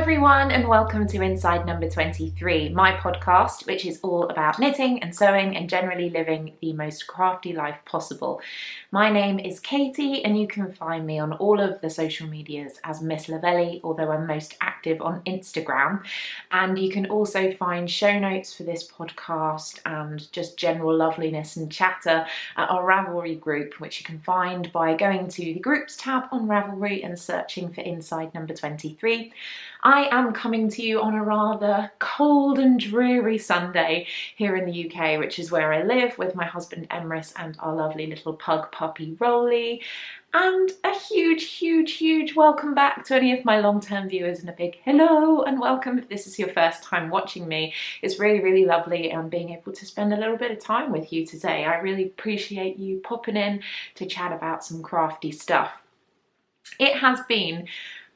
everyone, and welcome to Inside Number 23, my podcast, which is all about knitting and sewing and generally living the most crafty life possible. My name is Katie, and you can find me on all of the social medias as Miss Lavelli, although I'm most active on Instagram. And you can also find show notes for this podcast and just general loveliness and chatter at our Ravelry group, which you can find by going to the Groups tab on Ravelry and searching for Inside Number 23. I am coming to you on a rather cold and dreary Sunday here in the UK, which is where I live with my husband Emrys and our lovely little pug puppy Rolly. And a huge welcome back to any of my long-term viewers, and a big hello and welcome if this is your first time watching me. It's really lovely being able to spend a little bit of time with you today. I really appreciate you popping in to chat about some crafty stuff. It has been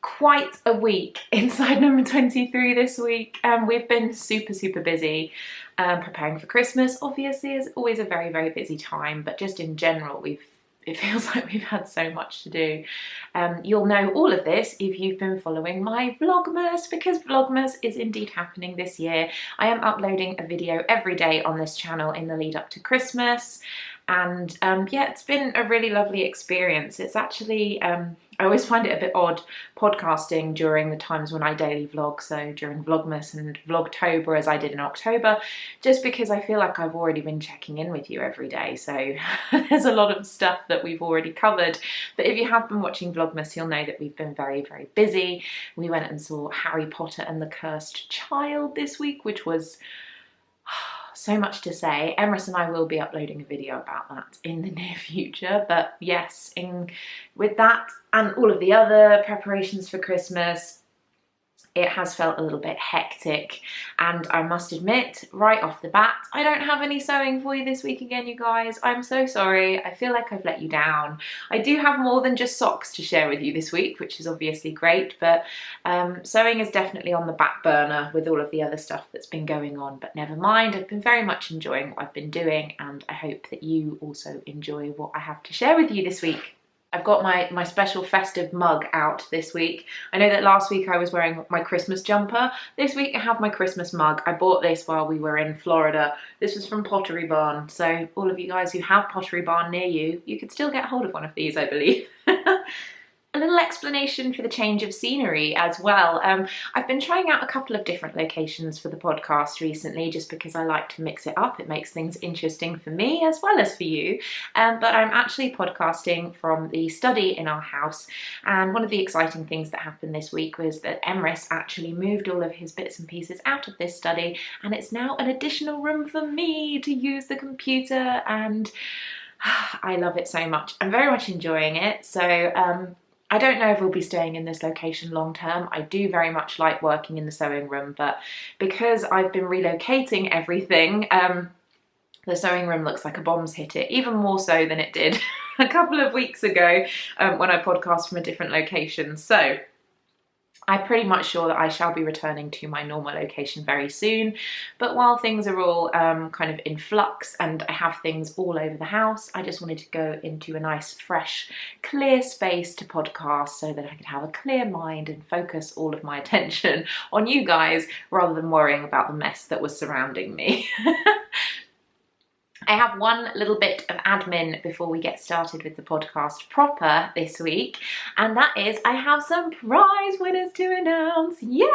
quite a week inside Number 23 this week. We've been super busy preparing for Christmas. Obviously, it's always a very busy time, but just in general, it feels like we've had so much to do. You'll know all of this if you've been following my Vlogmas, because Vlogmas is indeed happening this year. I am uploading a video every day on this channel in the lead up to Christmas. And yeah, it's been a really lovely experience. It's actually, I always find it a bit odd podcasting during the times when I daily vlog, so during Vlogmas and Vlogtober as I did in October, just because I feel like I've already been checking in with you every day, so there's a lot of stuff that we've already covered. But if you have been watching Vlogmas, you'll know that we've been very busy. We went and saw Harry Potter and the Cursed Child this week, which was so much to say. Emrys and I will be uploading a video about that in the near future, but yes, with that and all of the other preparations for Christmas, it has felt a little bit hectic, and I must admit right off the bat, I don't have any sewing for you this week again, you guys. I'm so sorry. I feel like I've let you down. I do have more than just socks to share with you this week, which is obviously great, but sewing is definitely on the back burner with all of the other stuff that's been going on, but never mind. I've been very much enjoying what I've been doing, and I hope that you also enjoy what I have to share with you this week. I've got my special festive mug out this week. I know that last week I was wearing my Christmas jumper. This week I have my Christmas mug. I bought this while we were in Florida. This was from Pottery Barn. So all of you guys who have Pottery Barn near you, you could still get hold of one of these, I believe. A little explanation for the change of scenery as well. I've been trying out a couple of different locations for the podcast recently, just because I like to mix it up. It makes things interesting for me as well as for you. But I'm actually podcasting from the study in our house. And one of the exciting things that happened this week was that Emrys actually moved all of his bits and pieces out of this study, and it's now an additional room for me to use the computer, and I love it so much. I'm very much enjoying it. So I don't know if we'll be staying in this location long term. I do very much like working in the sewing room, but because I've been relocating everything, the sewing room looks like a bomb's hit it, even more so than it did a couple of weeks ago when I podcast from a different location. So I'm pretty much sure that I shall be returning to my normal location very soon, but while things are all kind of in flux and I have things all over the house, I just wanted to go into a nice, fresh, clear space to podcast so that I could have a clear mind and focus all of my attention on you guys rather than worrying about the mess that was surrounding me. I have one little bit of admin before we get started with the podcast proper this week, and that is I have some prize winners to announce. Yay!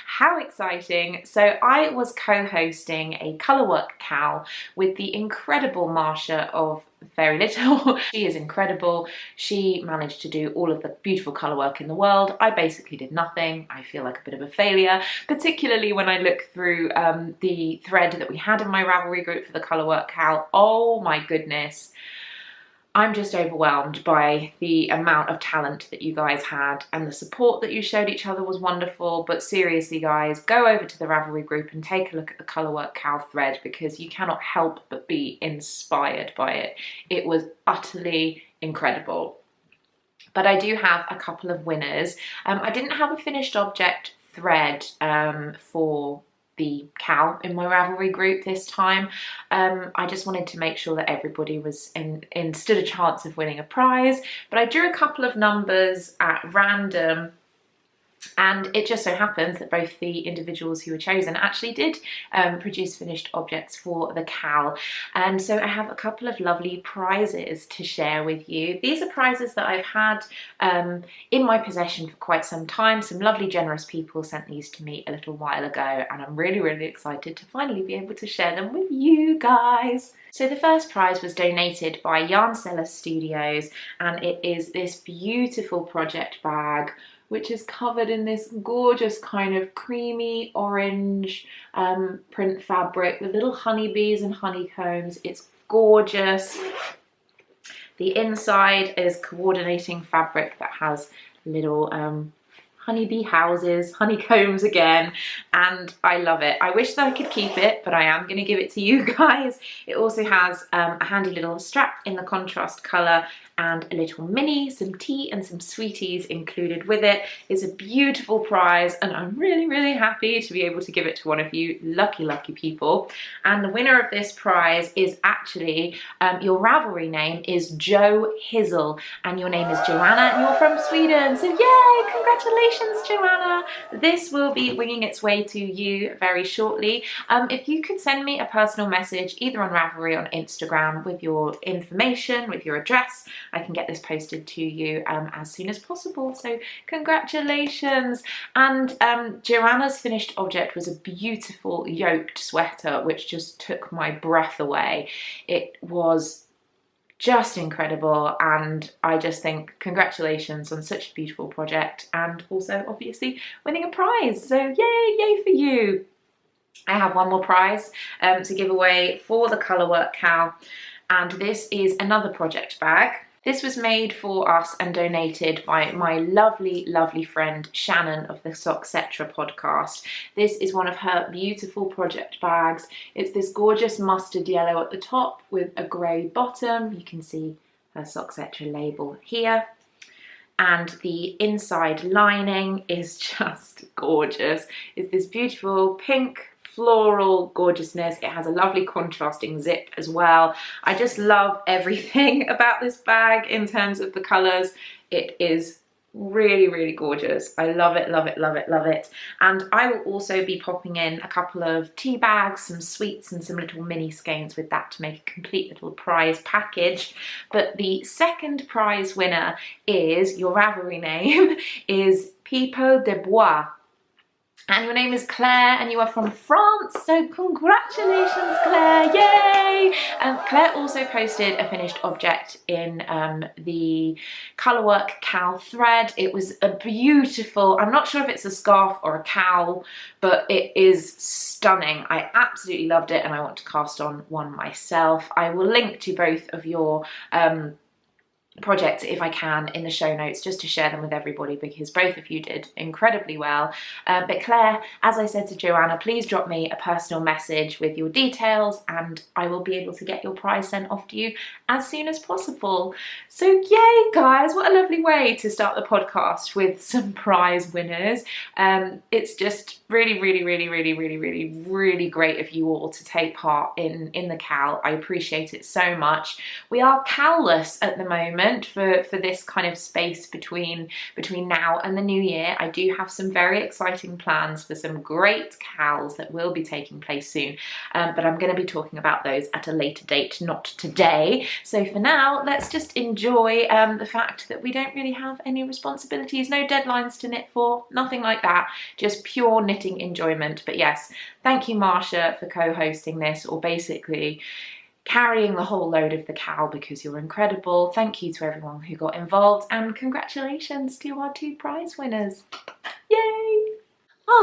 How exciting. So I was co-hosting a Colour KAL with the incredible Marsha of FairyLittle. She is incredible. She managed to do all of the beautiful colour work in the world. I basically did nothing. I feel like a bit of a failure, particularly when I look through the thread that we had in my Ravelry group for the Colour KAL. Oh my goodness. I'm just overwhelmed by the amount of talent that you guys had, and the support that you showed each other was wonderful. But seriously guys, go over to the Ravelry group and take a look at the Colour KAL thread, because you cannot help but be inspired by it. It was utterly incredible. But I do have a couple of winners. I didn't have a finished object thread for the KAL in my Ravelry group this time. I just wanted to make sure that everybody was stood a chance of winning a prize, but I drew a couple of numbers at random And it just so happens that both the individuals who were chosen actually did produce finished objects for the KAL. And so I have a couple of lovely prizes to share with you. These are prizes that I've had in my possession for quite some time. Some lovely generous people sent these to me a little while ago, and I'm really, really excited to finally be able to share them with you guys. So the first prize was donated by Yarn Seller Studios, and it is this beautiful project bag which is covered in this gorgeous kind of creamy orange print fabric with little honeybees and honeycombs. It's gorgeous. The inside is coordinating fabric that has little honeybee houses, honeycombs again, and I love it. I wish that I could keep it, but I am going to give it to you guys. It also has a handy little strap in the contrast colour and a little mini, some tea and some sweeties included with it. It's a beautiful prize, and I'm really, really happy to be able to give it to one of you lucky, lucky people. And the winner of this prize is actually, your Ravelry name is Jo Hizzle, and your name is Joanna, and you're from Sweden. So yay, congratulations, Joanna. This will be winging its way to you very shortly. If you could send me a personal message, either on Ravelry or on Instagram, with your information, with your address, I can get this posted to you as soon as possible. So congratulations. And Joanna's finished object was a beautiful yoked sweater, which just took my breath away. It was just incredible, and I just think congratulations on such a beautiful project, and also obviously winning a prize. So yay for you. I have one more prize to give away for the York KAL, and this is another project bag. This was made for us and donated by my lovely, lovely friend Shannon of the Socksetra podcast. This is one of her beautiful project bags. It's this gorgeous mustard yellow at the top with a grey bottom. You can see her Socksetra label here. And the inside lining is just gorgeous. It's this beautiful pink floral gorgeousness. It has a lovely contrasting zip as well. I just love everything about this bag in terms of the colours. It is really, really gorgeous. I love it, love it, love it, love it. And I will also be popping in a couple of tea bags, some sweets and some little mini skeins with that to make a complete little prize package. But the second prize winner is, your Ravelry name is Pipo de Bois. And your name is Claire, and you are from France, so congratulations, Claire, yay! Claire also posted a finished object in the York KAL thread. It was a beautiful, I'm not sure if it's a scarf or a cowl, but it is stunning. I absolutely loved it, and I want to cast on one myself. I will link to both of your projects if I can in the show notes, just to share them with everybody, because both of you did incredibly well. But Claire, as I said to Joanna, please drop me a personal message with your details, and I will be able to get your prize sent off to you as soon as possible. So yay guys, what a lovely way to start the podcast with some prize winners. It's just really, really, really, really, really, really, really great of you all to take part in the KAL. I appreciate it so much. We are KAL-less at the moment for this kind of space between now and the new year. I do have some very exciting plans for some great KALs that will be taking place soon, but I'm going to be talking about those at a later date, not today. So for now, let's just enjoy the fact that we don't really have any responsibilities, no deadlines to knit for, nothing like that, just pure knitting enjoyment. But yes, thank you Marsha for co-hosting this, or basically carrying the whole load of the KAL, because you're incredible. Thank you to everyone who got involved, and congratulations to our two prize winners. Yay!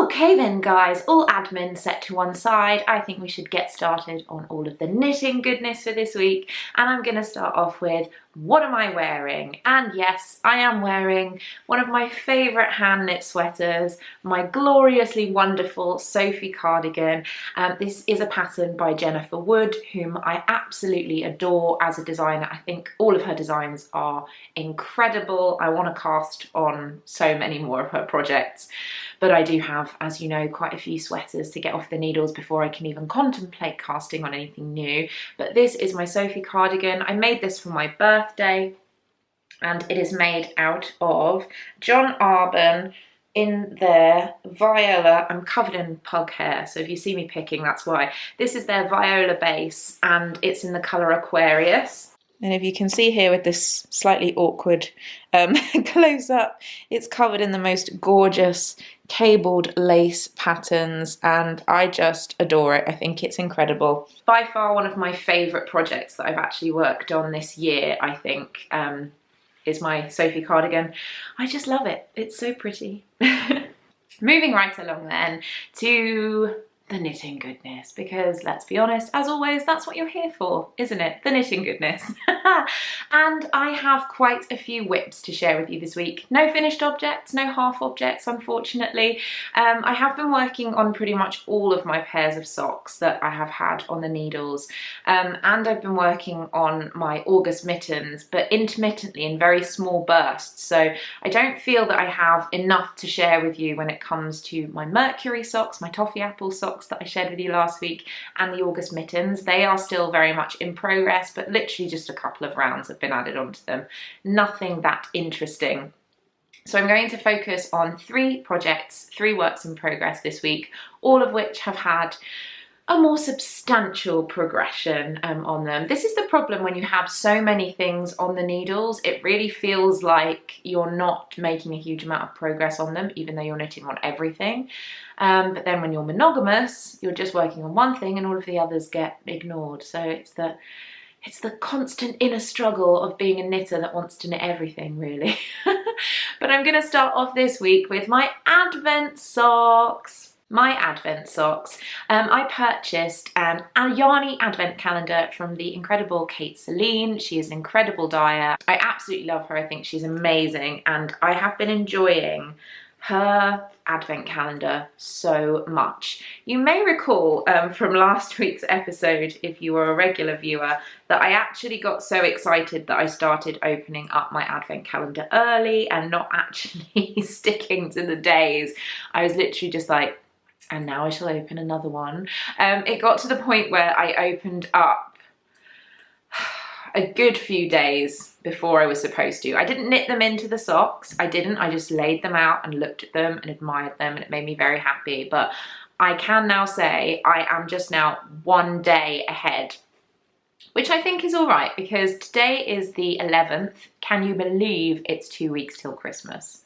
Okay then guys, all admin set to one side. I think we should get started on all of the knitting goodness for this week, and I'm going to start off with, what am I wearing? And yes, I am wearing one of my favourite hand knit sweaters, my gloriously wonderful Sophie Cardigan. This is a pattern by Jennifer Wood, whom I absolutely adore as a designer. I think all of her designs are incredible. I want to cast on so many more of her projects, but I do have, as you know, quite a few sweaters to get off the needles before I can even contemplate casting on anything new. But this is my Sophie Cardigan. I made this for my birthday, and it is made out of John Arbon in their Viola. I'm covered in pug hair, so if you see me picking, that's why. This is their Viola base, and it's in the colour Aquarius. And if you can see here with this slightly awkward close-up, it's covered in the most gorgeous cabled lace patterns, and I just adore it. I think it's incredible. By far one of my favourite projects that I've actually worked on this year, I think, is my Sophie cardigan. I just love it. It's so pretty. Moving right along then to the knitting goodness, because let's be honest, as always, that's what you're here for, isn't it? The knitting goodness. And I have quite a few whips to share with you this week. No finished objects, no half objects, unfortunately. I have been working on pretty much all of my pairs of socks that I have had on the needles, and I've been working on my August mittens, but intermittently in very small bursts, so I don't feel that I have enough to share with you when it comes to my Mercury socks, my toffee apple socks that I shared with you last week, and the August mittens. They are still very much in progress, but literally just a couple of rounds have been added onto them. Nothing that interesting. So I'm going to focus on 3 projects, 3 works in progress this week, all of which have had a more substantial progression on them. This is the problem when you have so many things on the needles. It really feels like you're not making a huge amount of progress on them, even though you're knitting on everything. But then when you're monogamous, you're just working on one thing and all of the others get ignored. So it's the constant inner struggle of being a knitter that wants to knit everything, really. But I'm going to start off this week with my Advent socks. My Advent socks. I purchased a yarny Advent calendar from the incredible Kate Selene. She is an incredible dyer. I absolutely love her. I think she's amazing, and I have been enjoying her Advent calendar so much. You may recall from last week's episode, if you were a regular viewer, that I actually got so excited that I started opening up my Advent calendar early and not actually sticking to the days. I was literally just like, and now I shall open another one. It got to the point where I opened up a good few days before I was supposed to. I didn't knit them into the socks. I just laid them out and looked at them and admired them, and it made me very happy. But I can now say I am just now 1 day ahead, which I think is all right, because today is the 11th. Can you believe it's 2 weeks till Christmas?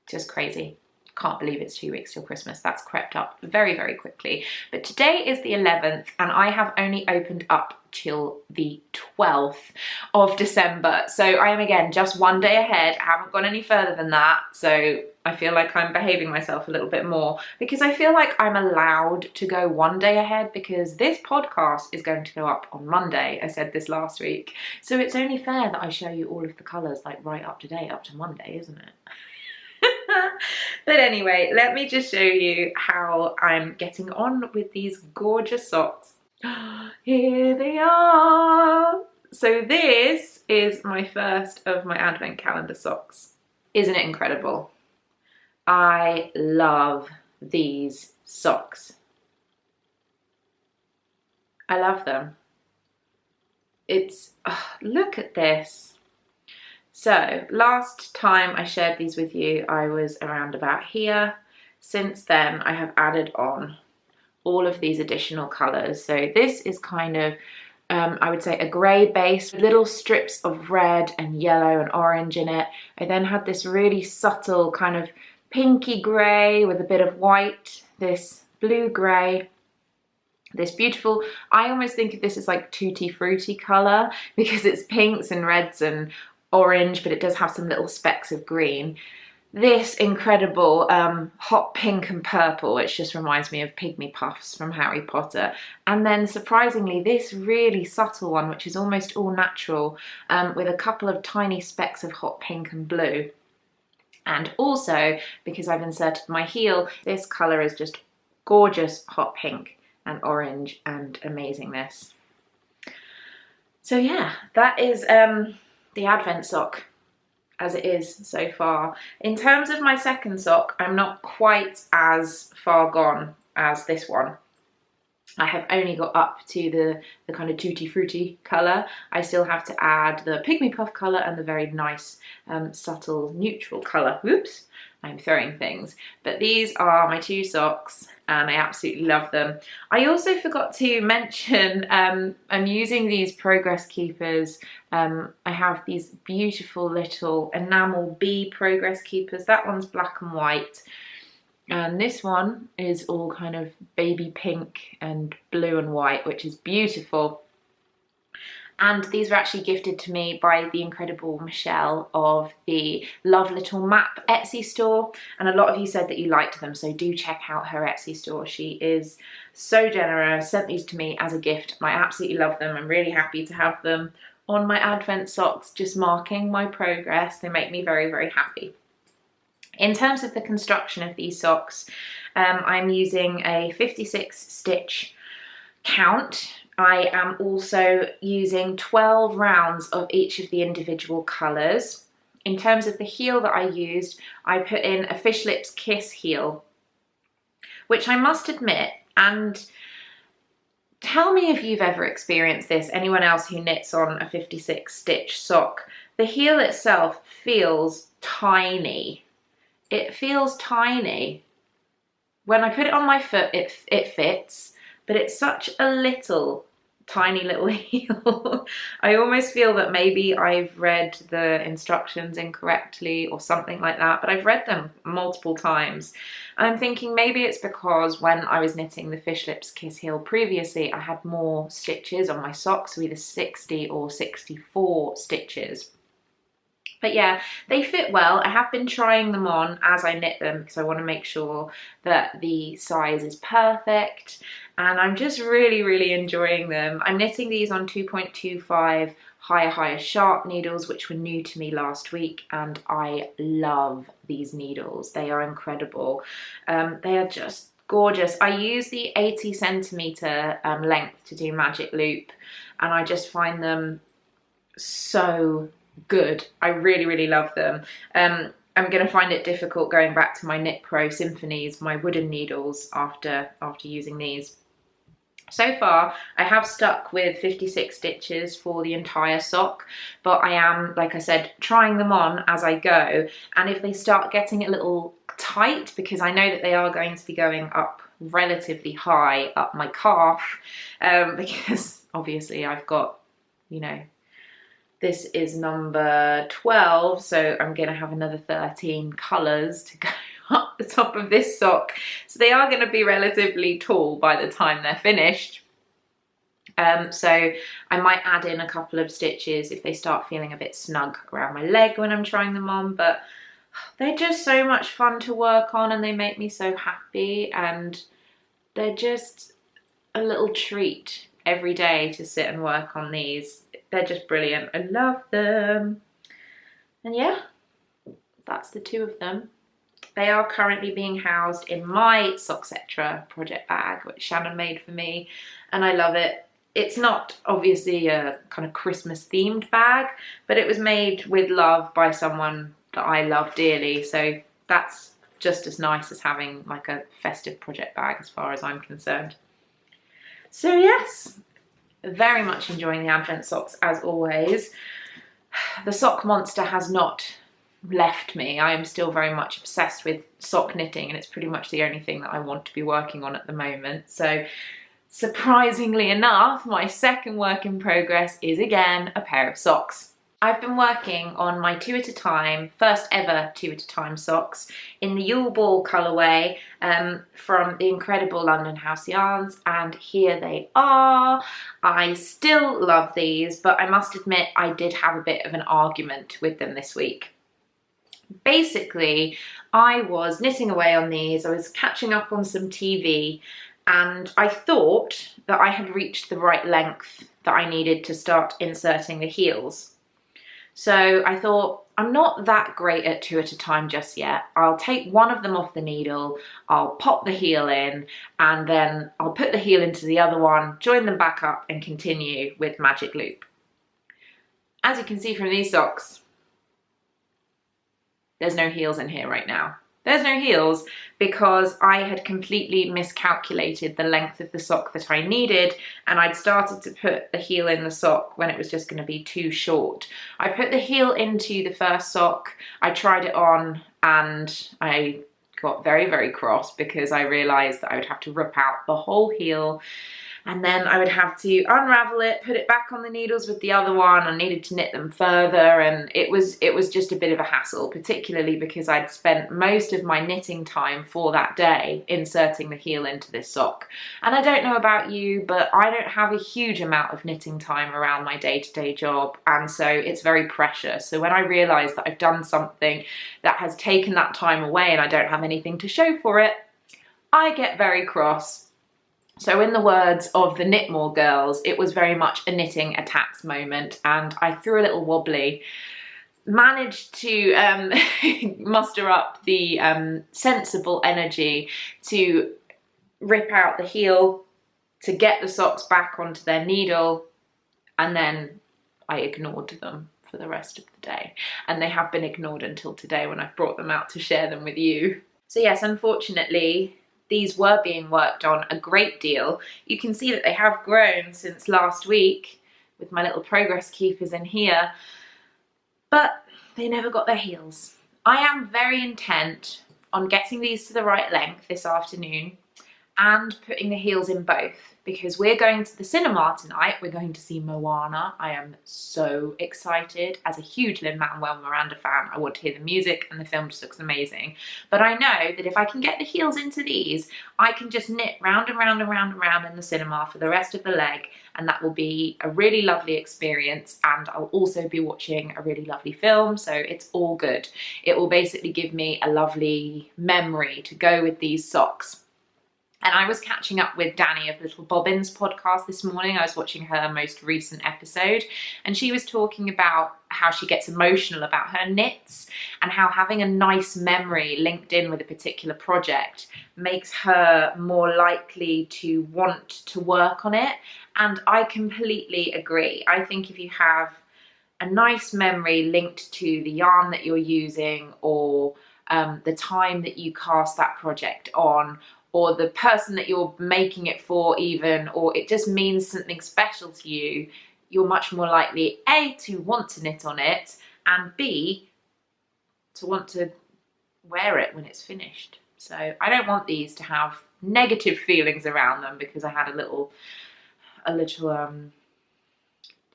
Just crazy. Can't believe it's 2 weeks till Christmas. That's crept up very, very quickly. But today is the 11th, and I have only opened up till the 12th of December. So I am, again, just 1 day ahead. I haven't gone any further than that. So I feel like I'm behaving myself a little bit more, because I feel like I'm allowed to go 1 day ahead, because this podcast is going to go up on Monday. I said this last week. So it's only fair that I show you all of the colours, like right up to date, up to Monday, isn't it? But anyway, let me just show you how I'm getting on with these gorgeous socks. Here they are. So this is my first of my Advent calendar socks. Isn't it incredible? I love these socks. I love them. Look at this. So last time I shared these with you, I was around about here. Since then, I have added on all of these additional colours. So this is kind of, I would say, a grey base with little strips of red and yellow and orange in it. I then had this really subtle kind of pinky grey with a bit of white, this blue grey, this beautiful, I almost think of this as like tutti frutti colour, because it's pinks and reds and orange, but it does have some little specks of green. This incredible hot pink and purple, which just reminds me of Pygmy Puffs from Harry Potter. And then surprisingly, this really subtle one, which is almost all natural, with a couple of tiny specks of hot pink and blue. And also, because I've inserted my heel, this colour is just gorgeous hot pink and orange and amazingness. So yeah, that is the Advent sock as it is so far. In terms of my second sock, I'm not quite as far gone as this one. I have only got up to the kind of tutti frutti colour. I still have to add the pygmy puff colour and the very nice subtle neutral colour. Whoops, I'm throwing things. But these are my 2 socks and I absolutely love them. I also forgot to mention I'm using these Progress Keepers. I have these beautiful little enamel bee Progress Keepers. That one's black and white. And this one is all kind of baby pink and blue and white, which is beautiful. And these were actually gifted to me by the incredible Michelle of the Love Little Map Etsy store. And a lot of you said that you liked them, so do check out her Etsy store. She is so generous, sent these to me as a gift. I absolutely love them. I'm really happy to have them on my Advent socks, just marking my progress. They make me very, very happy. In terms of the construction of these socks, I'm using a 56 stitch count. I am also using 12 rounds of each of the individual colours. In terms of the heel that I used, I put in a Fish Lips Kiss heel, which I must admit, and tell me if you've ever experienced this, anyone else who knits on a 56 stitch sock, the heel itself feels tiny. It feels tiny. When I put it on my foot, it fits, but it's such a little, tiny little heel. I almost feel that maybe I've read the instructions incorrectly or something like that, but I've read them multiple times. And I'm thinking maybe it's because when I was knitting the Fish Lips Kiss heel previously, I had more stitches on my socks, so either 60 or 64 stitches. But yeah, they fit well. I have been trying them on as I knit them because I want to make sure that the size is perfect. And I'm just really, really enjoying them. I'm knitting these on 2.25 higher sharp needles, which were new to me last week. And I love these needles. They are incredible. They are just gorgeous. I use the 80 centimetre length to do magic loop. And I just find them so good. I really, really love them. I'm going to find it difficult going back to my Knit Pro Symphonies, my wooden needles, after using these. So far, I have stuck with 56 stitches for the entire sock, but I am, like I said, trying them on as I go. And if they start getting a little tight, because I know that they are going to be going up relatively high up my calf, because obviously I've got, you know, this is number 12, so I'm going to have another 13 colours to go up the top of this sock. So they are going to be relatively tall by the time they're finished. So I might add in a couple of stitches if they start feeling a bit snug around my leg when I'm trying them on. But they're just so much fun to work on and they make me so happy. And they're just a little treat every day to sit and work on these. They're just brilliant. I love them. And yeah, that's the 2 of them. They are currently being housed in my Socksetra project bag, which Shannon made for me, and I love it. It's not obviously a kind of Christmas themed bag, but it was made with love by someone that I love dearly, so that's just as nice as having like a festive project bag as far as I'm concerned. So yes, very much enjoying the Advent socks as always. The sock monster has not left me. I am still very much obsessed with sock knitting and it's pretty much the only thing that I want to be working on at the moment. So surprisingly enough, my second work in progress is again a pair of socks. I've been working on my 2 at a time, first ever 2 at a time socks in the Yule Ball colourway from the incredible London House Yarns, and here they are. I still love these, but I must admit I did have a bit of an argument with them this week. Basically, I was knitting away on these, I was catching up on some TV, and I thought that I had reached the right length that I needed to start inserting the heels. So I thought, I'm not that great at 2 at a time just yet. I'll take one of them off the needle, I'll pop the heel in, and then I'll put the heel into the other one, join them back up and continue with magic loop. As you can see from these socks, there's no heels in here right now. there's no heels, because I had completely miscalculated the length of the sock that I needed, and I'd started to put the heel in the sock when it was just going to be too short. I put the heel into the first sock, I tried it on, and I got very, very cross because I realised that I would have to rip out the whole heel, and then I would have to unravel it, put it back on the needles with the other one. I needed to knit them further, and it was just a bit of a hassle, particularly because I'd spent most of my knitting time for that day inserting the heel into this sock. And I don't know about you, but I don't have a huge amount of knitting time around my day-to-day job, and so it's very precious. So when I realise that I've done something that has taken that time away and I don't have anything to show for it, I get very cross. So in the words of the Knitmore girls, it was very much a knitting attacks moment, and I threw a little wobbly, managed to muster up the sensible energy to rip out the heel, to get the socks back onto their needle, and then I ignored them for the rest of the day. And they have been ignored until today when I've brought them out to share them with you. So yes, unfortunately, these were being worked on a great deal. You can see that they have grown since last week with my little progress keepers in here, but they never got their heels. I am very intent on getting these to the right length this afternoon and putting the heels in both, because we're going to the cinema tonight. We're going to see Moana. I am so excited. As a huge Lin-Manuel Miranda fan, I want to hear the music, and the film just looks amazing. But I know that if I can get the heels into these, I can just knit round and round and round and round in the cinema for the rest of the leg, and that will be a really lovely experience, and I'll also be watching a really lovely film, so it's all good. It will basically give me a lovely memory to go with these socks. And I was catching up with Danny of Little Bobbins podcast this morning. I was watching her most recent episode, and she was talking about how she gets emotional about her knits and how having a nice memory linked in with a particular project makes her more likely to want to work on it. And I completely agree. I think if you have a nice memory linked to the yarn that you're using, or the time that you cast that project on, or the person that you're making it for even, or it just means something special to you, you're much more likely, A, to want to knit on it, and B, to want to wear it when it's finished. So I don't want these to have negative feelings around them because I had a little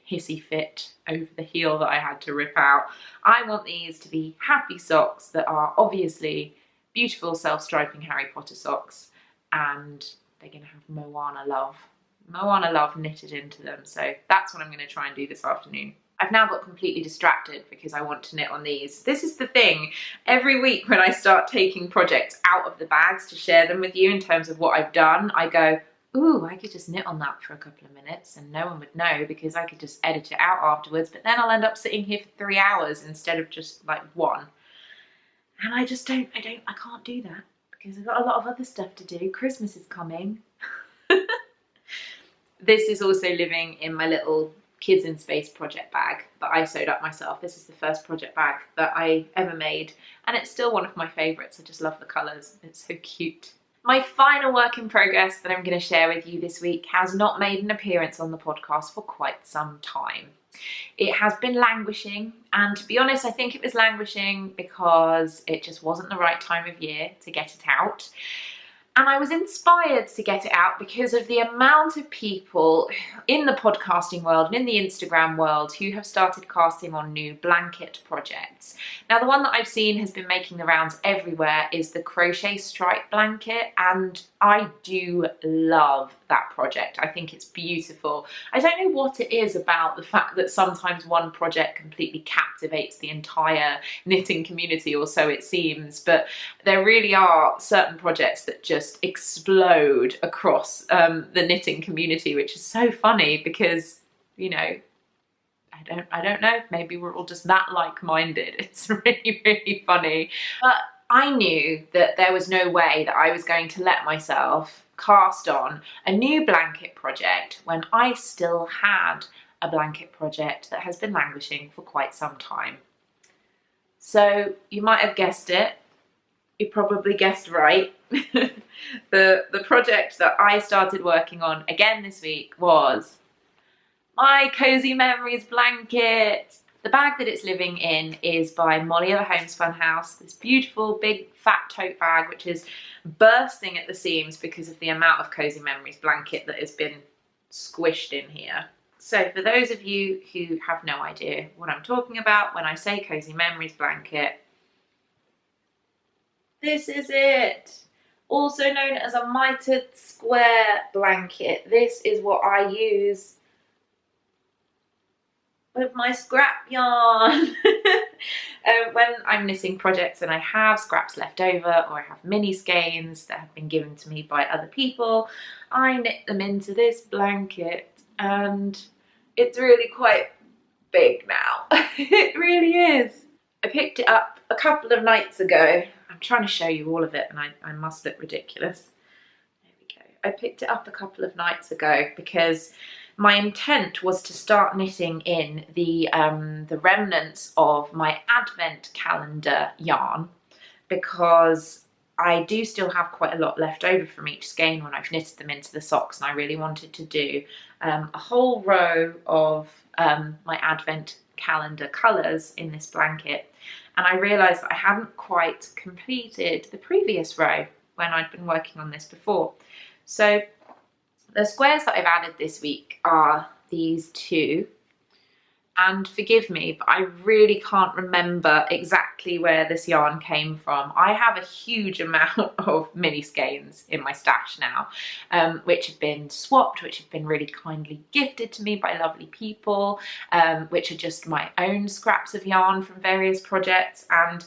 hissy fit over the heel that I had to rip out. I want these to be happy socks that are obviously beautiful self-striping Harry Potter socks, and they're going to have Moana love knitted into them. So that's what I'm going to try and do this afternoon. I've now got completely distracted because I want to knit on these. This is the thing. Every week when I start taking projects out of the bags to share them with you in terms of what I've done, I go, ooh, I could just knit on that for a couple of minutes and no one would know because I could just edit it out afterwards, but then I'll end up sitting here for 3 hours instead of just like 1. And I can't do that because I've got a lot of other stuff to do. Christmas is coming. This is also living in my little Kids in Space project bag that I sewed up myself. This is the first project bag that I ever made, and it's still one of my favourites. I just love the colours. It's so cute. My final work in progress that I'm going to share with you this week has not made an appearance on the podcast for quite some time. It has been languishing, and to be honest, I think it was languishing because it just wasn't the right time of year to get it out. And I was inspired to get it out because of the amount of people in the podcasting world and in the Instagram world who have started casting on new blanket projects. Now, the one that I've seen has been making the rounds everywhere is the crochet stripe blanket, and I do love that project. I think it's beautiful. I don't know what it is about the fact that sometimes one project completely captivates the entire knitting community, or so it seems, but there really are certain projects that just explode across the knitting community, which is so funny because, you know, I don't know, maybe we're all just that like-minded. It's really, really funny. But I knew that there was no way that I was going to let myself cast on a new blanket project when I still had a blanket project that has been languishing for quite some time. So you might have guessed it, You probably guessed right. The project that I started working on again this week was my Cozy Memories blanket. The bag that it's living in is by Molly of the Homespun House, this beautiful big fat tote bag which is bursting at the seams because of the amount of Cozy Memories blanket that has been squished in here. So for those of you who have no idea what I'm talking about when I say Cozy Memories blanket, this is it. Also known as a mitered square blanket. This is what I use with my scrap yarn. When I'm knitting projects and I have scraps left over, or I have mini skeins that have been given to me by other people, I knit them into this blanket, and it's really quite big now. It really is. I picked it up a couple of nights ago. I'm trying to show you all of it and I must look ridiculous. There we go. I picked it up a couple of nights ago because my intent was to start knitting in the remnants of my advent calendar yarn, because I do still have quite a lot left over from each skein when I've knitted them into the socks, and I really wanted to do a whole row of my advent calendar colours in this blanket, and I realised that I hadn't quite completed the previous row when I'd been working on this before. So the squares that I've added this week are these two, and forgive me, but I really can't remember exactly where this yarn came from. I have a huge amount of mini skeins in my stash now, which have been swapped, which have been really kindly gifted to me by lovely people, which are just my own scraps of yarn from various projects. And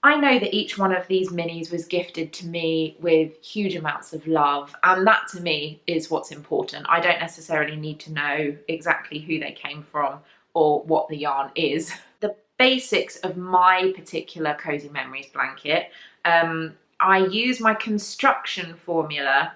I know that each one of these minis was gifted to me with huge amounts of love, and that to me is what's important. I don't necessarily need to know exactly who they came from or what the yarn is. The basics of my particular Cozy Memories blanket, I use my construction formula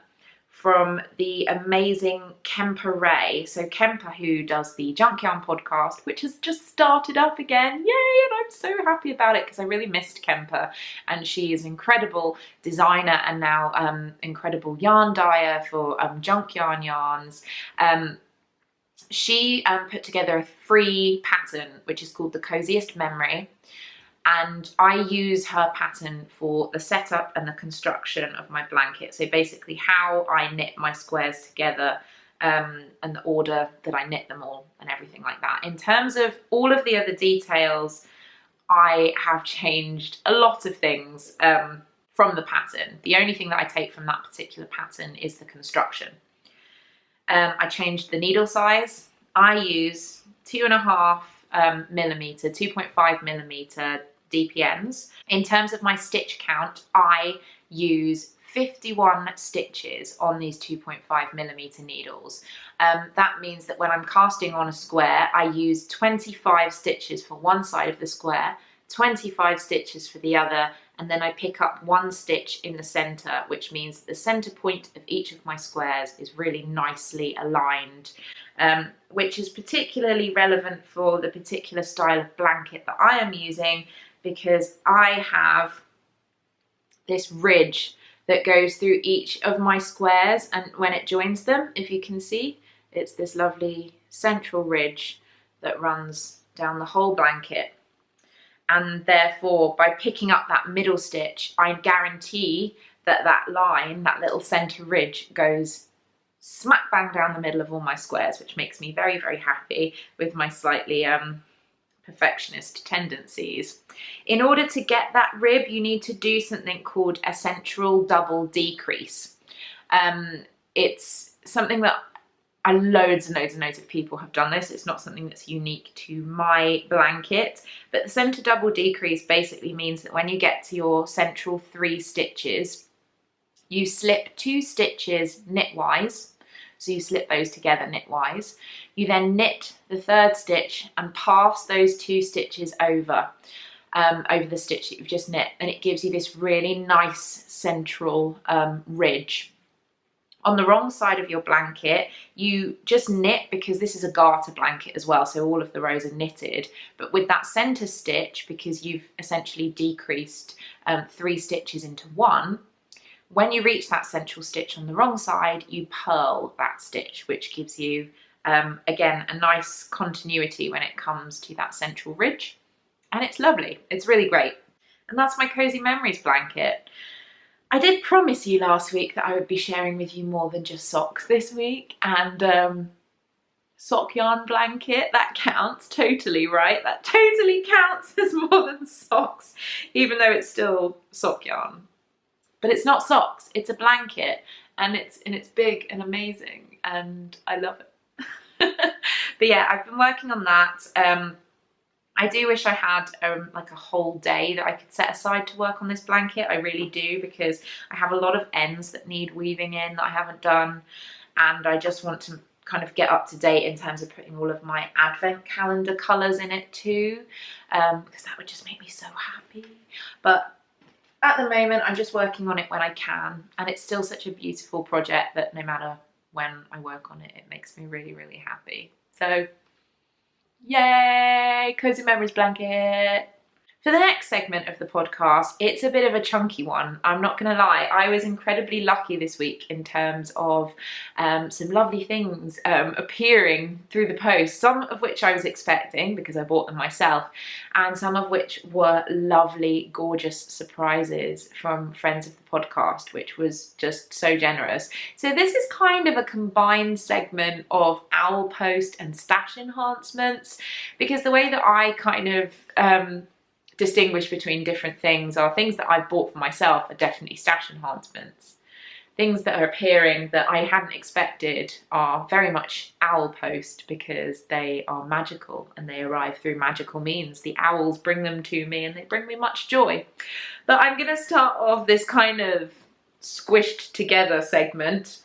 from the amazing Kemper Ray. So Kemper, who does the Junk Yarn podcast, which has just started up again. Yay! And I'm so happy about it because I really missed Kemper. And she is an incredible designer and now incredible yarn dyer for junk yarn yarns. She put together a free pattern which is called the Coziest Memory, and I use her pattern for the setup and the construction of my blanket. So basically how I knit my squares together and the order that I knit them all and everything like that. In terms of all of the other details, I have changed a lot of things from the pattern. The only thing that I take from that particular pattern is the construction. I changed the needle size. I use 2.5 millimeter, 2.5 millimeter DPNs. In terms of my stitch count, I use 51 stitches on these 2.5 millimeter needles. That means that when I'm casting on a square, I use 25 stitches for one side of the square, 25 stitches for the other, and then I pick up one stitch in the center, which means that the center point of each of my squares is really nicely aligned, which is particularly relevant for the particular style of blanket that I am using, because I have this ridge that goes through each of my squares, and when it joins them, if you can see, it's this lovely central ridge that runs down the whole blanket. And therefore, by picking up that middle stitch, I guarantee that that line, that little center ridge, goes smack bang down the middle of all my squares, which makes me very, very happy with my slightly perfectionist tendencies. In order to get that rib, you need to do something called a central double decrease. It's something that loads and loads and loads of people have done this. It's not something that's unique to my blanket, but the center double decrease basically means that when you get to your central 3 stitches, you slip 2 stitches knitwise. So you slip those together knitwise. You then knit the 3rd stitch and pass those 2 stitches over the stitch that you've just knit, and it gives you this really nice central ridge, On the wrong side of your blanket, you just knit, because this is a garter blanket as well, so all of the rows are knitted, but with that center stitch, because you've essentially decreased 3 stitches into 1, when you reach that central stitch on the wrong side, you purl that stitch, which gives you, again, a nice continuity when it comes to that central ridge. And it's lovely. It's really great. And that's my Cozy Memories blanket. I did promise you last week that I would be sharing with you more than just socks this week, and sock yarn blanket, that counts totally, right? That totally counts as more than socks, even though it's still sock yarn. But it's not socks, it's a blanket, and it's big and amazing, and I love it. But yeah, I've been working on that. I do wish I had like a whole day that I could set aside to work on this blanket. I really do, because I have a lot of ends that need weaving in that I haven't done, and I just want to kind of get up to date in terms of putting all of my advent calendar colours in it too, because that would just make me so happy. But at the moment, I'm just working on it when I can, and it's still such a beautiful project that no matter when I work on it, it makes me really, really happy. So yay, Cozy Memories blanket. For the next segment of the podcast, it's a bit of a chunky one, I'm not going to lie. I was incredibly lucky this week in terms of some lovely things appearing through the post, some of which I was expecting because I bought them myself, and some of which were lovely, gorgeous surprises from friends of the podcast, which was just so generous. So this is kind of a combined segment of owl post and stash enhancements, because the way that I kind of distinguish between different things are things that I've bought for myself are definitely stash enhancements. Things that are appearing that I hadn't expected are very much owl post, because they are magical and they arrive through magical means. The owls bring them to me and they bring me much joy. But I'm going to start off this kind of squished together segment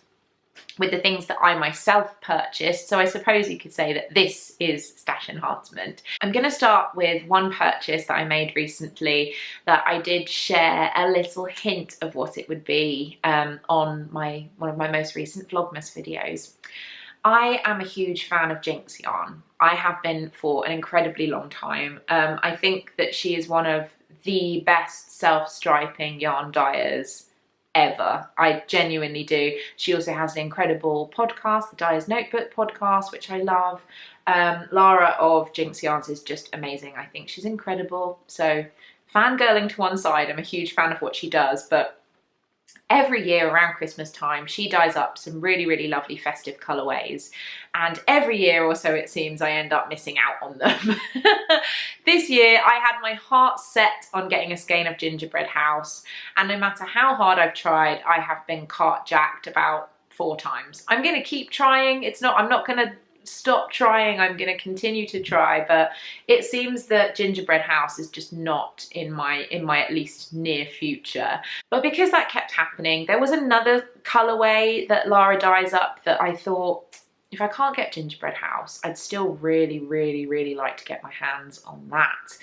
with the things that I myself purchased. So I suppose you could say that this is stash enhancement. I'm going to start with one purchase that I made recently that I did share a little hint of what it would be on one of my most recent Vlogmas videos. I am a huge fan of Jinx yarn. I have been for an incredibly long time. I think that she is one of the best self-striping yarn dyers ever. I genuinely do. She also has an incredible podcast, the Dyer's Notebook podcast, which I love. Lara of Jinx Yarns is just amazing. I think she's incredible. So fangirling to one side, I'm a huge fan of what she does, but every year around Christmas time, she dyes up some really, really lovely festive colourways. And every year or so, it seems, I end up missing out on them. This year, I had my heart set on getting a skein of Gingerbread House. And no matter how hard I've tried, I have been cart-jacked about 4 times. I'm going to keep trying. I'm not going to stop trying. I'm going to continue to try, but it seems that Gingerbread House is just not in my at least near future. But because that kept happening, there was another colorway that Lara dyes up that I thought, if I can't get Gingerbread House, I'd still really, really, really like to get my hands on that.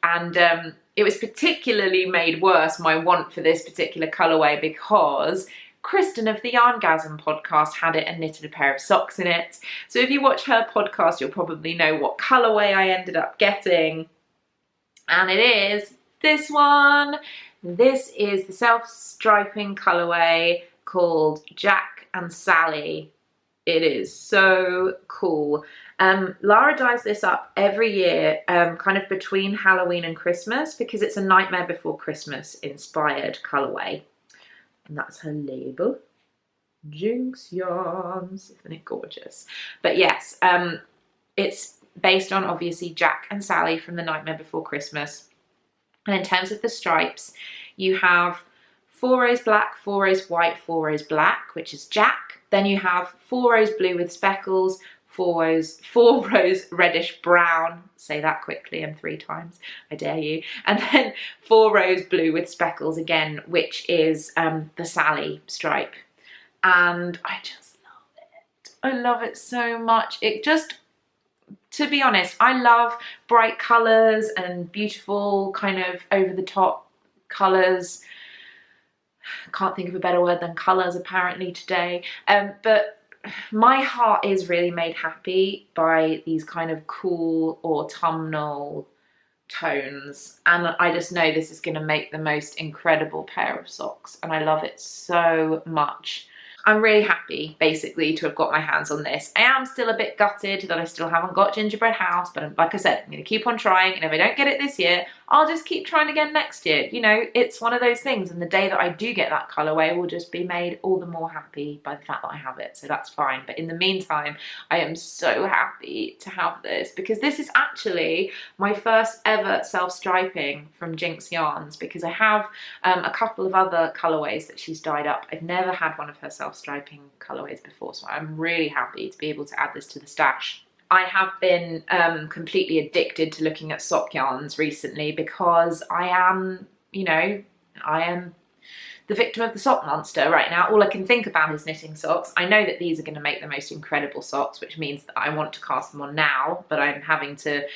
And it was particularly made worse, my want for this particular colorway, because Kristen of the Yarngasm podcast had it and knitted a pair of socks in it. So if you watch her podcast, you'll probably know what colourway I ended up getting. And it is this one. This is the self-striping colourway called Jack and Sally. It is so cool. Lara dyes this up every year, kind of between Halloween and Christmas, because it's a Nightmare Before Christmas inspired colourway. And that's her label, Jinx Yarns. Isn't it gorgeous? But yes, it's based on obviously Jack and Sally from The Nightmare Before Christmas. And in terms of the stripes, you have 4 rows black, 4 rows white, 4 rows black, which is Jack. Then you have 4 rows blue with speckles, 4 rows reddish brown, say that quickly and 3 times, I dare you, and then 4 rows blue with speckles again, which is the Sally stripe. And I just love it. I love it so much. It just, to be honest, I love bright colours and beautiful kind of over the top colours. can't think of a better word than colours apparently today, but my heart is really made happy by these kind of cool autumnal tones, and I just know this is going to make the most incredible pair of socks, and I love it so much. I'm really happy, basically, to have got my hands on this. I am still a bit gutted that I still haven't got Gingerbread House, but like I said, I'm going to keep on trying, and if I don't get it this year, I'll just keep trying again next year. You know, it's one of those things, and the day that I do get that colourway will just be made all the more happy by the fact that I have it, so that's fine. But in the meantime, I am so happy to have this, because this is actually my first ever self-striping from Jinx Yarns, because I have a couple of other colourways that she's dyed up. I've never had one of her self-striping colourways before, so I'm really happy to be able to add this to the stash. I have been completely addicted to looking at sock yarns recently, because I am, you know, I am the victim of the sock monster right now. All I can think about is knitting socks. I know that these are going to make the most incredible socks, which means that I want to cast them on now, but I'm having to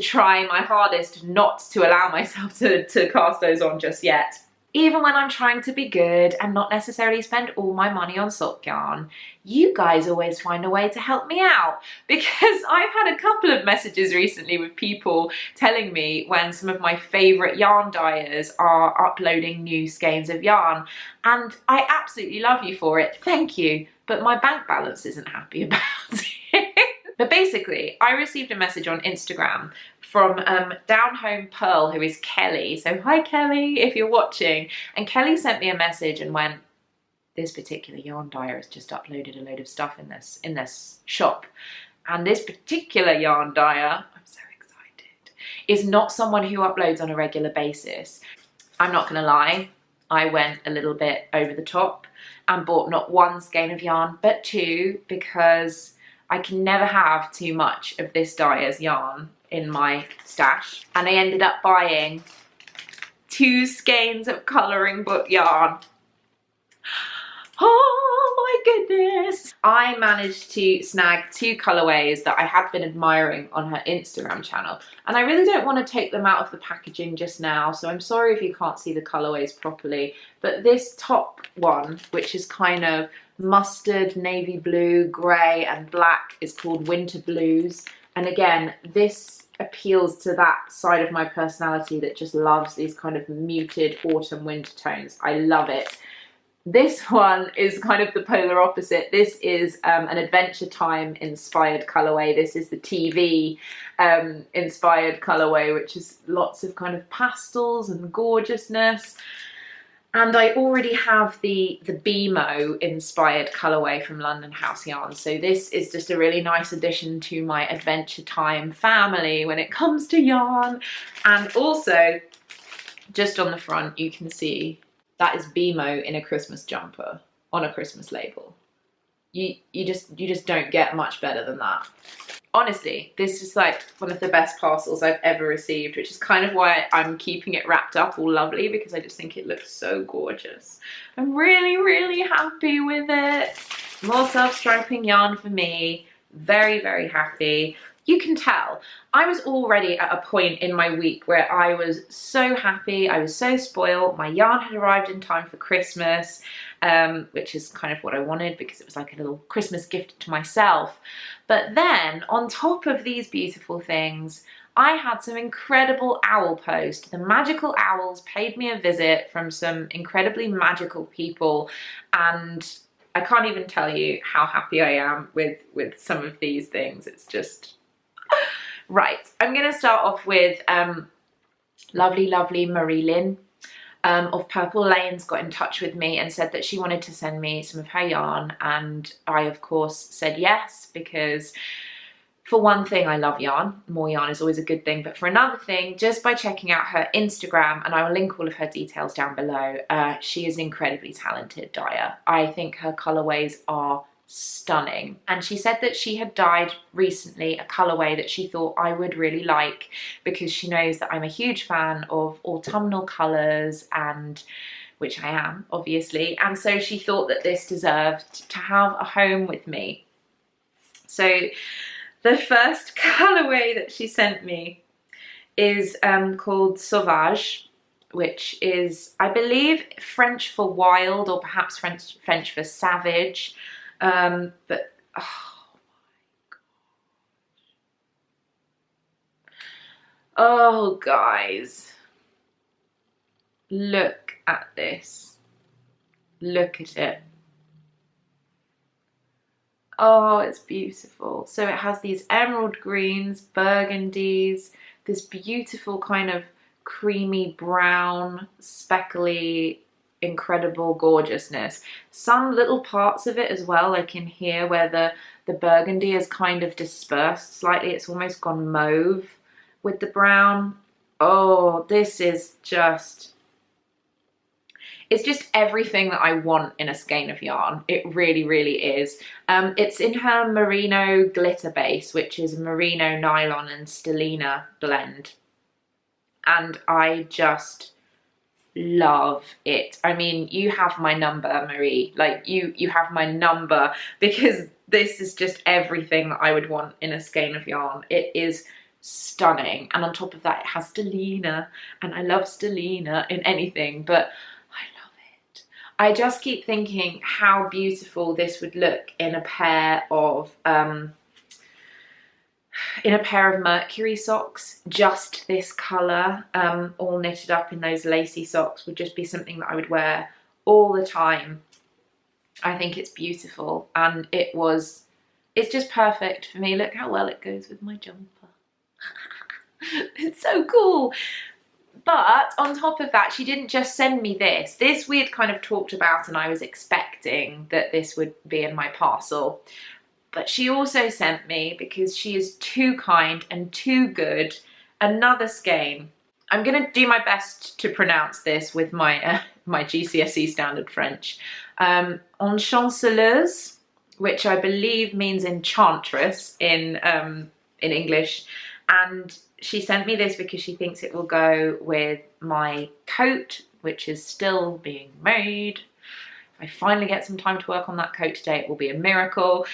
try my hardest not to allow myself to cast those on just yet. Even when I'm trying to be good and not necessarily spend all my money on sock yarn, you guys always find a way to help me out, because I've had a couple of messages recently with people telling me when some of my favourite yarn dyers are uploading new skeins of yarn, and I absolutely love you for it, thank you, but my bank balance isn't happy about it. But basically, I received a message on Instagram from Down Home Pearl, who is Kelly. So hi Kelly, if you're watching. And Kelly sent me a message and went, this particular yarn dyer has just uploaded a load of stuff in this shop. And this particular yarn dyer, I'm so excited, is not someone who uploads on a regular basis. I'm not gonna lie, I went a little bit over the top and bought not one skein of yarn, but two, because I can never have too much of this dyer's yarn in my stash. And I ended up buying 2 skeins of colouring book yarn. Oh my goodness! I managed to snag 2 colourways that I had been admiring on her Instagram channel. And I really don't want to take them out of the packaging just now, so I'm sorry if you can't see the colourways properly. But this top one, which is kind of mustard, navy blue, grey and black, is called Winter Blues. And again, this appeals to that side of my personality that just loves these kind of muted autumn winter tones. I love it. This one is kind of the polar opposite. This is an Adventure Time inspired colourway. This is the TV inspired colourway, which is lots of kind of pastels and gorgeousness. And I already have the BMO inspired colourway from London House Yarns. So this is just a really nice addition to my Adventure Time family when it comes to yarn. And also, just on the front, you can see that is BMO in a Christmas jumper on a Christmas label. You just don't get much better than that. Honestly, this is like one of the best parcels I've ever received, which is kind of why I'm keeping it wrapped up all lovely, because I just think it looks so gorgeous. I'm really, really happy with it. More self-striping yarn for me. Very, very happy. You can tell I was already at a point in my week where I was so happy. I was so spoiled. My yarn had arrived in time for Christmas, which is kind of what I wanted, because it was like a little Christmas gift to myself. But then on top of these beautiful things, I had some incredible owl post. The magical owls paid me a visit from some incredibly magical people, and I can't even tell you how happy I am with some of these things. It's just... Right, I'm going to start off with lovely Marie Lynn of Purple Lanes got in touch with me and said that she wanted to send me some of her yarn, and I of course said yes, because for one thing, I love yarn. More yarn is always a good thing, but for another thing, just by checking out her Instagram, and I will link all of her details down below, she is an incredibly talented dyer. I think her colourways are stunning, and she said that she had dyed recently a colourway that she thought I would really like, because she knows that I'm a huge fan of autumnal colours, and which I am obviously, and so she thought that this deserved to have a home with me. So the first colourway that she sent me is called Sauvage, which is, I believe, French for wild, or perhaps French for savage. But oh guys, look at this. Look at it. Oh, it's beautiful. So it has these emerald greens, burgundies, this beautiful kind of creamy brown, speckly, incredible gorgeousness. Some little parts of it as well, like in here where the burgundy is kind of dispersed slightly. It's almost gone mauve with the brown. Oh, this is just... it's just everything that I want in a skein of yarn. It really, really is. It's in her merino glitter base, which is merino, nylon and stellina blend. And I just love it. I mean, you have my number, Marie. Like, you have my number, because this is just everything that I would want in a skein of yarn. It is stunning. And on top of that, it has stellina. And I love stellina in anything, but I just keep thinking how beautiful this would look in a pair of Mercury socks. Just this colour, all knitted up in those lacy socks, would just be something that I would wear all the time. I think it's beautiful, and it's just perfect for me. Look how well it goes with my jumper. It's so cool. But on top of that, she didn't just send me this. This we had kind of talked about, and I was expecting that this would be in my parcel. But she also sent me, because she is too kind and too good, another skein. I'm going to do my best to pronounce this with my my GCSE standard French. Enchanceuse, which I believe means enchantress in English. And she sent me this because she thinks it will go with my coat, which is still being made. If I finally get some time to work on that coat today, it will be a miracle.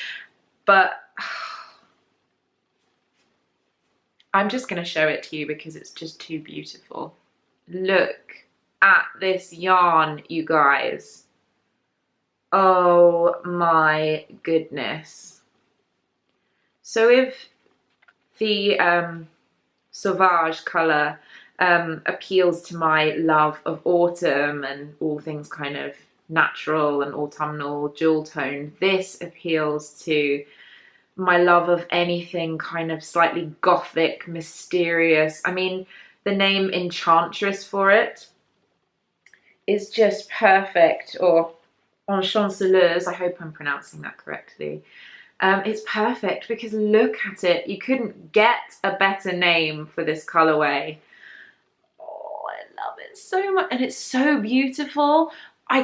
But I'm just going to show it to you because it's just too beautiful. Look at this yarn, you guys. Oh my goodness. So if the Sauvage colour appeals to my love of autumn and all things kind of natural and autumnal jewel tone, this appeals to my love of anything kind of slightly gothic, mysterious. I mean, the name Enchantress for it is just perfect, or Enchanceuse, I hope I'm pronouncing that correctly. It's perfect because look at it. You couldn't get a better name for this colorway. Oh, I love it so much, and it's so beautiful. I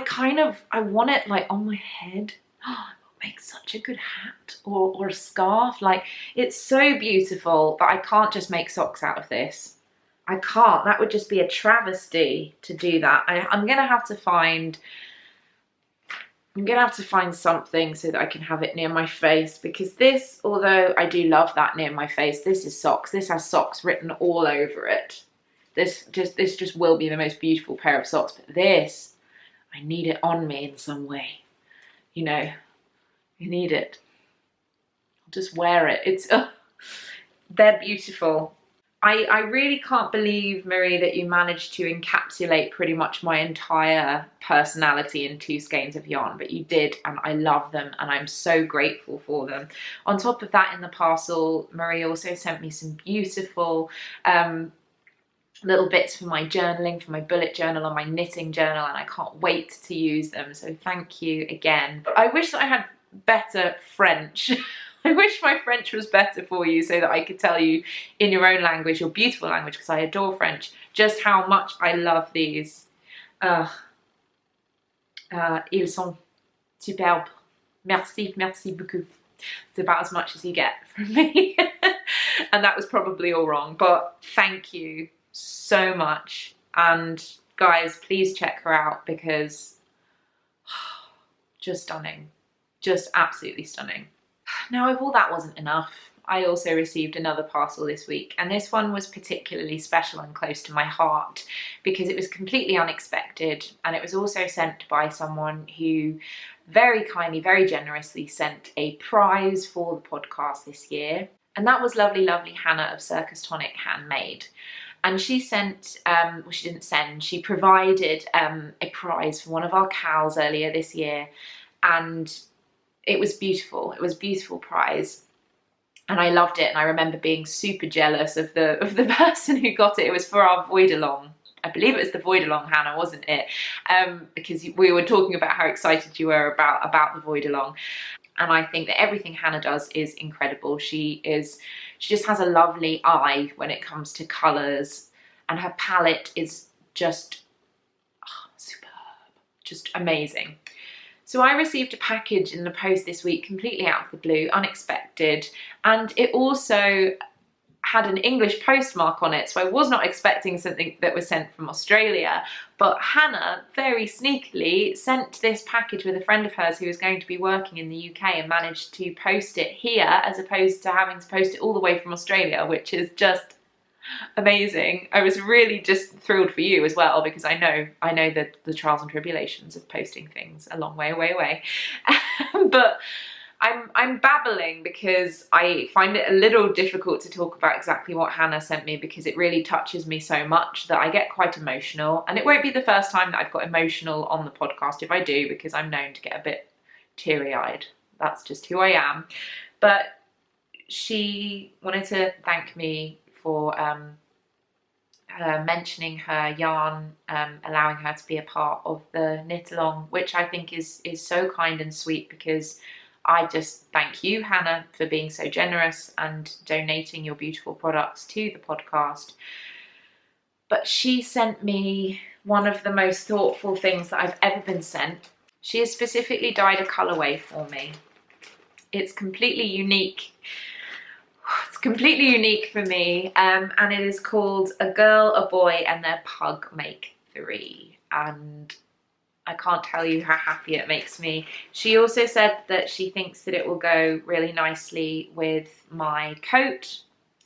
want it like on my head. Oh, it would make such a good hat or a scarf. Like, it's so beautiful, but I can't just make socks out of this. I can't. That would just be a travesty to do that. I'm gonna have to find something so that I can have it near my face, because this, although I do love that near my face, this is socks. This has socks written all over it. This just will be the most beautiful pair of socks, but this, I need it on me in some way. You know, you need it. I'll just wear it. They're beautiful. I really can't believe, Marie, that you managed to encapsulate pretty much my entire personality in 2 skeins of yarn, but you did, and I love them, and I'm so grateful for them. On top of that, in the parcel, Marie also sent me some beautiful little bits for my journaling, for my bullet journal and my knitting journal, and I can't wait to use them, so thank you again. But I wish that I had better French. I wish my French was better for you so that I could tell you in your own language, your beautiful language, because I adore French, just how much I love these. Ils sont superbes. Merci, merci beaucoup. It's about as much as you get from me. And that was probably all wrong, but thank you so much. And guys, please check her out, because just stunning. Just absolutely stunning. Now, if all that wasn't enough, I also received another parcel this week, and this one was particularly special and close to my heart because it was completely unexpected, and it was also sent by someone who very kindly, very generously sent a prize for the podcast this year, and that was lovely, lovely Hannah of Circus Tonic Handmade. And she sent, well, she didn't send, she provided a prize for one of our KALs earlier this year, and it was beautiful. It was a beautiful prize, and I loved it. And I remember being super jealous of the person who got it. It was for our void along. I believe it was the void along, Hannah, wasn't it? Because we were talking about how excited you were about the void along. And I think that everything Hannah does is incredible. She just has a lovely eye when it comes to colours, and her palette is just superb, just amazing. So I received a package in the post this week, completely out of the blue, unexpected, and it also had an English postmark on it, so I was not expecting something that was sent from Australia, but Hannah very sneakily sent this package with a friend of hers who was going to be working in the UK and managed to post it here as opposed to having to post it all the way from Australia, which is just amazing. I was really just thrilled for you as well, because I know the trials and tribulations of posting things a long way away. But I'm babbling because I find it a little difficult to talk about exactly what Hannah sent me, because it really touches me so much that I get quite emotional, and it won't be the first time that I've got emotional on the podcast if I do, because I'm known to get a bit teary-eyed. That's just who I am. But she wanted to thank me for mentioning her yarn, allowing her to be a part of the knit along, which I think is so kind and sweet, because I just thank you, Hannah, for being so generous and donating your beautiful products to the podcast. But she sent me one of the most thoughtful things that I've ever been sent. She has specifically dyed a colourway for me. It's completely unique. It's completely unique for me, and it is called A Girl, a Boy and Their Pug Make 3, and I can't tell you how happy it makes me. She also said that she thinks that it will go really nicely with my coat.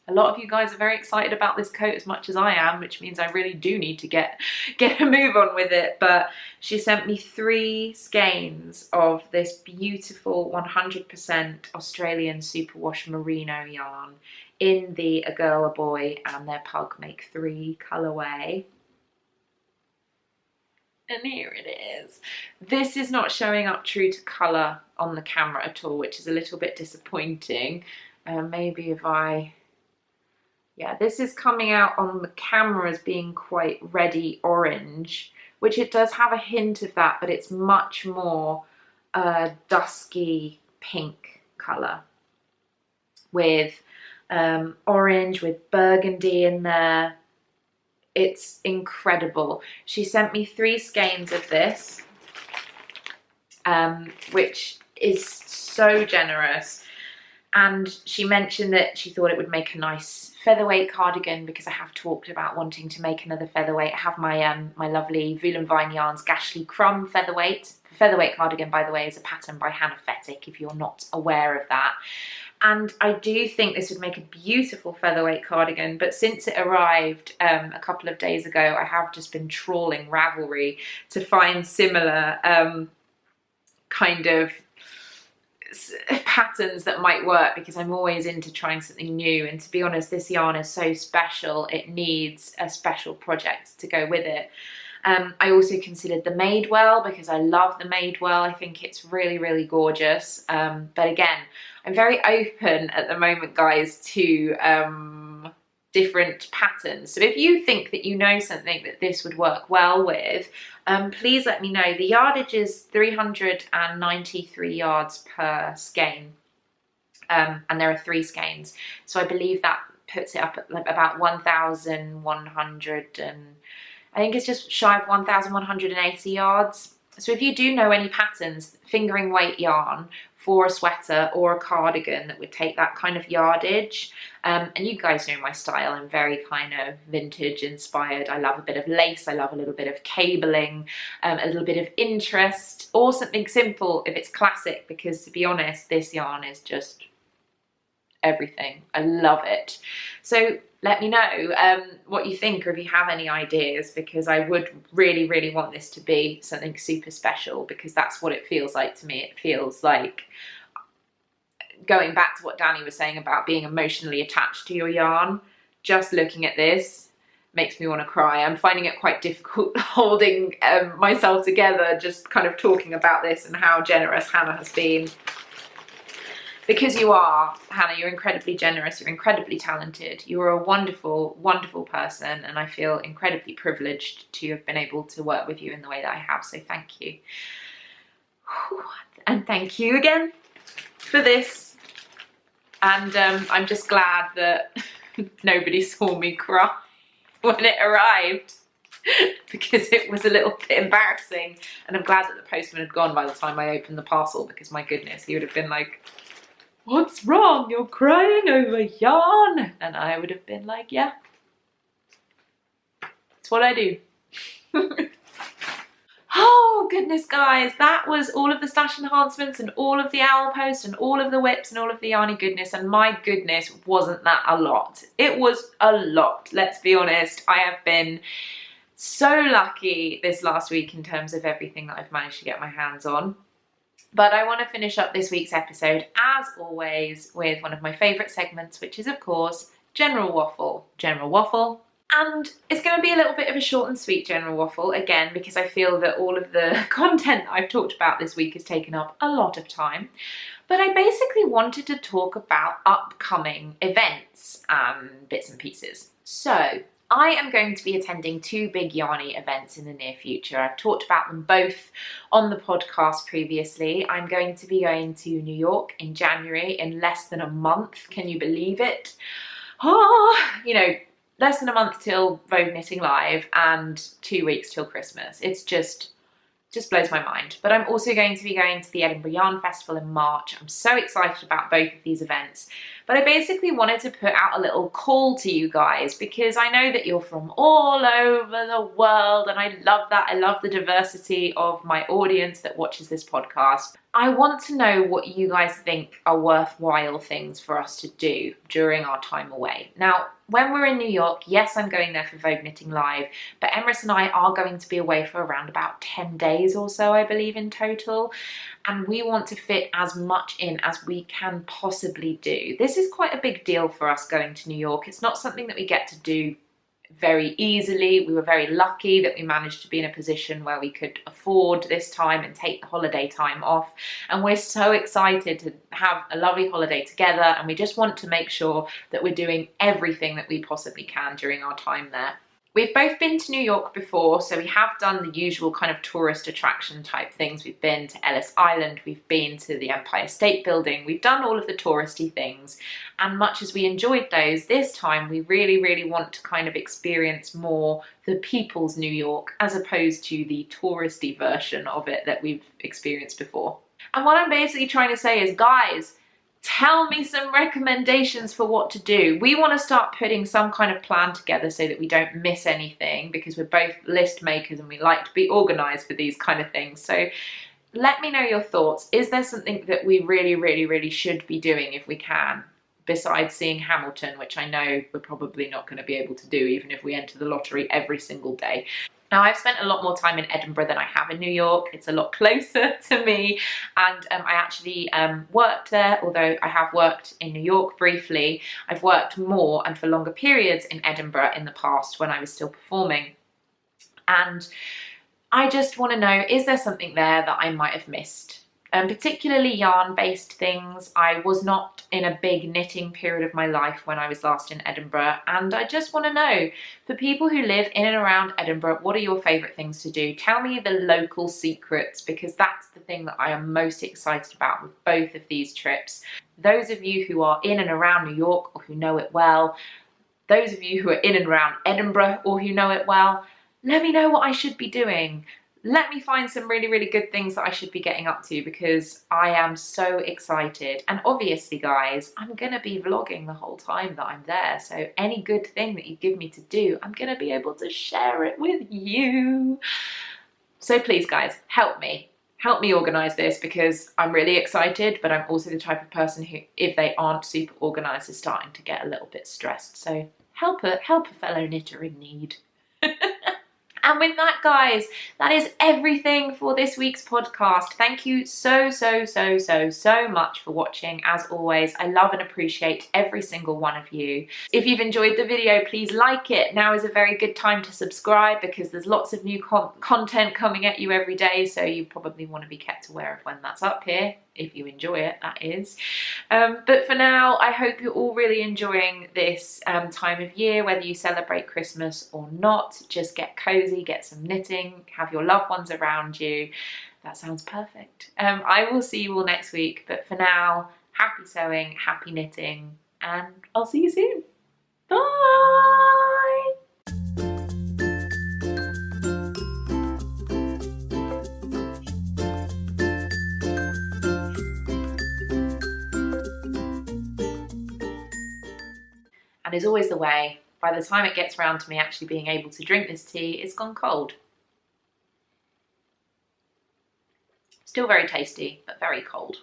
A lot of you guys are very excited about this coat as much as I am, which means I really do need to get a move on with it. But she sent me 3 skeins of this beautiful 100% Australian superwash merino yarn in the A Girl, a Boy and Their Pug Make 3 colourway. And here it is. This is not showing up true to colour on the camera at all, which is a little bit disappointing. Maybe if yeah, this is coming out on the camera as being quite reddy orange, which it does have a hint of that, but it's much more dusky pink colour with orange, with burgundy in there. It's incredible. She sent me 3 skeins of this, which is so generous. And she mentioned that she thought it would make a nice featherweight cardigan, because I have talked about wanting to make another featherweight. I have my my lovely Vool and Vine Yarns Gashly Crumb featherweight. The featherweight cardigan, by the way, is a pattern by Hannah Fettick, if you're not aware of that. And I do think this would make a beautiful featherweight cardigan, but since it arrived a couple of days ago, I have just been trawling Ravelry to find similar kind of patterns that might work, because I'm always into trying something new, and to be honest, this yarn is so special, it needs a special project to go with it. I also considered the Madewell, because I love the Madewell. I think it's really, really gorgeous. But again, I'm very open at the moment, guys, to different patterns. So if you think that you know something that this would work well with, please let me know. The yardage is 393 yards per skein, and there are 3 skeins. So I believe that puts it up at about 1,100 and I think it's just shy of 1,180 yards. So if you do know any patterns, fingering weight yarn for a sweater or a cardigan that would take that kind of yardage, and you guys know my style, I'm very kind of vintage inspired. I love a bit of lace, I love a little bit of cabling, a little bit of interest, or something simple if it's classic, because to be honest, this yarn is just everything. I love it. So let me know what you think, or if you have any ideas, because I would really, really want this to be something super special, because that's what it feels like to me. It feels like, going back to what Danny was saying about being emotionally attached to your yarn, just looking at this makes me want to cry. I'm finding it quite difficult holding myself together, just kind of talking about this and how generous Hannah has been. Because you are, Hannah, you're incredibly generous, you're incredibly talented, you're a wonderful, wonderful person, and I feel incredibly privileged to have been able to work with you in the way that I have, so thank you. And thank you again for this. And I'm just glad that nobody saw me cry when it arrived, because it was a little bit embarrassing, and I'm glad that the postman had gone by the time I opened the parcel, because my goodness, he would have been like, "What's wrong? You're crying over yarn?" And I would have been like, yeah, it's what I do. Oh goodness, guys, that was all of the stash enhancements and all of the owl post and all of the whips and all of the yarny goodness, and my goodness, wasn't that a lot? It was a lot, let's be honest. I have been so lucky this last week in terms of everything that I've managed to get my hands on. But I want to finish up this week's episode, as always, with one of my favourite segments, which is, of course, General Waffle. General Waffle. And it's going to be a little bit of a short and sweet General Waffle, again, because I feel that all of the content that I've talked about this week has taken up a lot of time. But I basically wanted to talk about upcoming events and bits and pieces. So I am going to be attending 2 big yarny events in the near future. I've talked about them both on the podcast previously. I'm going to be going to New York in January, in less than a month. Can you believe it? Oh, you know, less than a month till Vogue Knitting Live and 2 weeks till Christmas. It's just blows my mind. But I'm also going to be going to the Edinburgh Yarn Festival in March. I'm so excited about both of these events. But I basically wanted to put out a little call to you guys, because I know that you're from all over the world, and I love that. I love the diversity of my audience that watches this podcast. I want to know what you guys think are worthwhile things for us to do during our time away. Now, when we're in New York, yes, I'm going there for Vogue Knitting Live, but Emrys and I are going to be away for around about 10 days or so, I believe, in total. And we want to fit as much in as we can possibly do. This is quite a big deal for us going to New York. It's not something that we get to do very easily. We were very lucky that we managed to be in a position where we could afford this time and take the holiday time off. And we're so excited to have a lovely holiday together, and we just want to make sure that we're doing everything that we possibly can during our time there. We've both been to New York before, so we have done the usual kind of tourist attraction type things. We've been to Ellis Island, we've been to the Empire State Building, we've done all of the touristy things. And much as we enjoyed those, this time we really, really want to kind of experience more the people's New York, as opposed to the touristy version of it that we've experienced before. And what I'm basically trying to say is, guys, tell me some recommendations for what to do. We want to start putting some kind of plan together so that we don't miss anything, because we're both list makers and we like to be organised for these kind of things. So let me know your thoughts. Is there something that we really, really, really should be doing if we can, besides seeing Hamilton, which I know we're probably not going to be able to do even if we enter the lottery every single day. Now, I've spent a lot more time in Edinburgh than I have in New York. It's a lot closer to me, and I actually worked there, although I have worked in New York briefly. I've worked more and for longer periods in Edinburgh in the past when I was still performing. And I just want to know, is there something there that I might have missed? Particularly yarn-based things. I was not in a big knitting period of my life when I was last in Edinburgh, and I just want to know, for people who live in and around Edinburgh, what are your favourite things to do? Tell me the local secrets, because that's the thing that I am most excited about with both of these trips. Those of you who are in and around New York or who know it well, those of you who are in and around Edinburgh or who know it well, let me know what I should be doing. Let me find some really, really good things that I should be getting up to, because I am so excited. And obviously, guys, I'm going to be vlogging the whole time that I'm there. So any good thing that you give me to do, I'm going to be able to share it with you. So please, guys, help me. help me organise this, because I'm really excited, but I'm also the type of person who, if they aren't super organised, is starting to get a little bit stressed. So help a fellow knitter in need. And with that, guys, that is everything for this week's podcast. Thank you so much for watching. As always, I love and appreciate every single one of you. If you've enjoyed the video, please like it. Now is a very good time to subscribe, because there's lots of new content coming at you every day, so you probably want to be kept aware of when that's up here, if you enjoy it, that is. But for now, I hope you're all really enjoying this time of year, whether you celebrate Christmas or not. Just get cozy, get some knitting, have your loved ones around you. That sounds perfect. I will see you all next week, but for now, happy sewing, happy knitting, and I'll see you soon. Bye! And as always the way, by the time it gets around to me actually being able to drink this tea, it's gone cold. Still very tasty, but very cold.